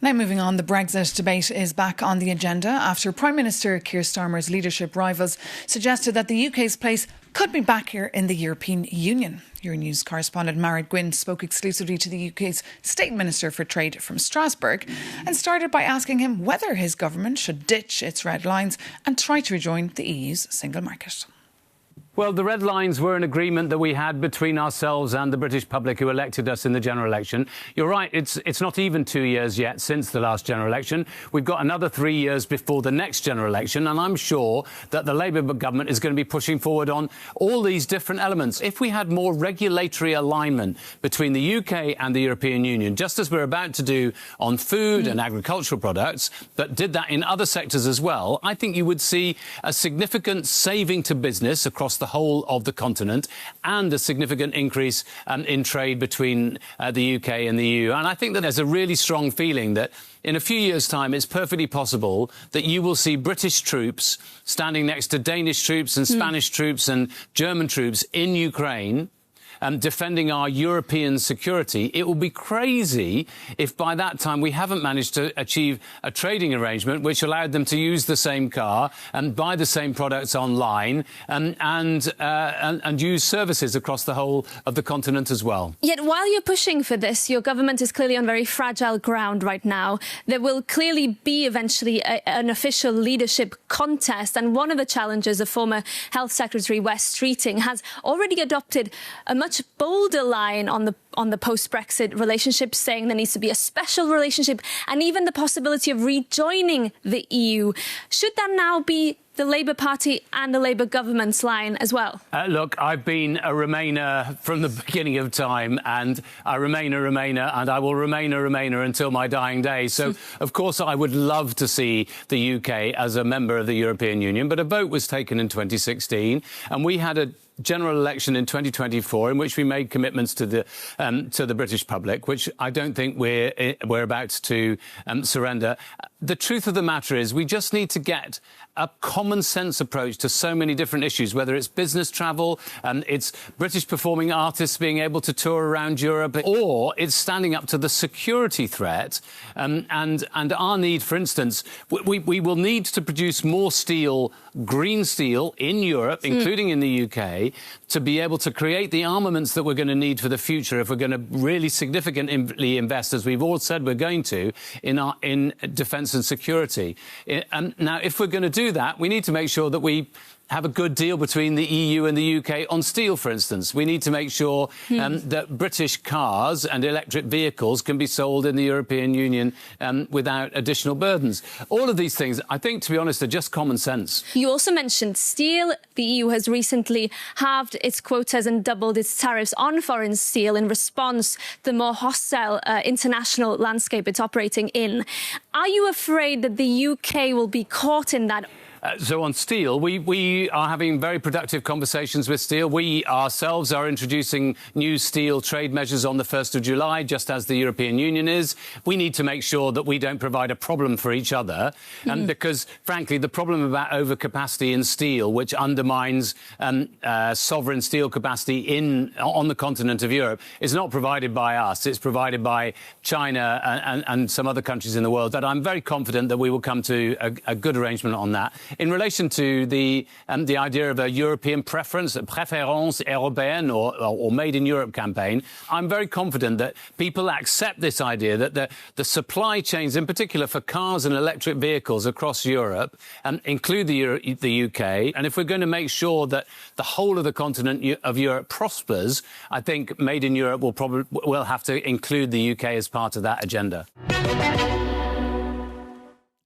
Now moving on, the Brexit debate is back on the agenda after Prime Minister Keir Starmer's leadership rivals suggested that the UK's place could be back here in the European Union. Euronews correspondent Margaret Gwynne spoke exclusively to the UK's State Minister for Trade from Strasbourg and started by asking him whether his government should ditch its red lines and try to rejoin the EU's single market. Well, the red lines were an agreement that we had between ourselves and the British public who elected us in the general election. You're right, it's not even 2 years yet since the last general election. We've got another 3 years before the next general election, and I'm sure that the Labour government is going to be pushing forward on all these different elements. If we had more regulatory alignment between the UK and the European Union, just as we're about to do on food and agricultural products, but did that in other sectors as well, I think you would see a significant saving to business across the whole of the continent and a significant increase in trade between the UK and the EU. And I think that there's a really strong feeling that in a few years' time, it's perfectly possible that you will see British troops standing next to Danish troops and Spanish troops and German troops in Ukraine, defending our European security. It will be crazy if by that time we haven't managed to achieve a trading arrangement which allowed them to use the same car and buy the same products online and use services across the whole of the continent as well. Yet while you're pushing for this, your government is clearly on very fragile ground right now. There will clearly be eventually an official leadership contest, and one of the challenges of former Health Secretary Wes Streeting has already adopted a much bolder line on the post-Brexit relationship, saying there needs to be a special relationship and even the possibility of rejoining the EU. Should that now be the Labour Party and the Labour government's line as well? Look, I've been a Remainer from the beginning of time, and I remain a Remainer, and I will remain a Remainer until my dying day. So, of course, I would love to see the UK as a member of the European Union, but a vote was taken in 2016, and we had a general election in 2024 in which we made commitments to the British public, which I don't think we're about to surrender. The truth of the matter is we just need to get a common sense approach to so many different issues, whether it's business travel, it's British performing artists being able to tour around Europe, or it's standing up to the security threat and our need, for instance, we will need to produce more steel, green steel in Europe, including in the UK, to be able to create the armaments that we're going to need for the future if we're going to really significantly invest, as we've all said we're going to, in defence and security. Now, if we're going to do that, we need to make sure that we have a good deal between the EU and the UK on steel, for instance. We need to make sure that British cars and electric vehicles can be sold in the European Union without additional burdens. All of these things, I think, to be honest, are just common sense. You also mentioned steel. The EU has recently halved its quotas and doubled its tariffs on foreign steel in response to the more hostile international landscape it's operating in. Are you afraid that the UK will be caught in that? So on steel, we are having very productive conversations with steel. We ourselves are introducing new steel trade measures on the 1st of July, just as the European Union is. We need to make sure that we don't provide a problem for each other, because, frankly, the problem about overcapacity in steel, which undermines sovereign steel capacity on the continent of Europe, is not provided by us. It's provided by China and some other countries in the world. But I'm very confident that we will come to a good arrangement on that. In relation to the idea of a European preference, a préférence européenne or Made in Europe campaign, I'm very confident that people accept this idea that the supply chains, in particular for cars and electric vehicles across Europe, include the UK. And if we're going to make sure that the whole of the continent of Europe prospers, I think Made in Europe will have to include the UK as part of that agenda.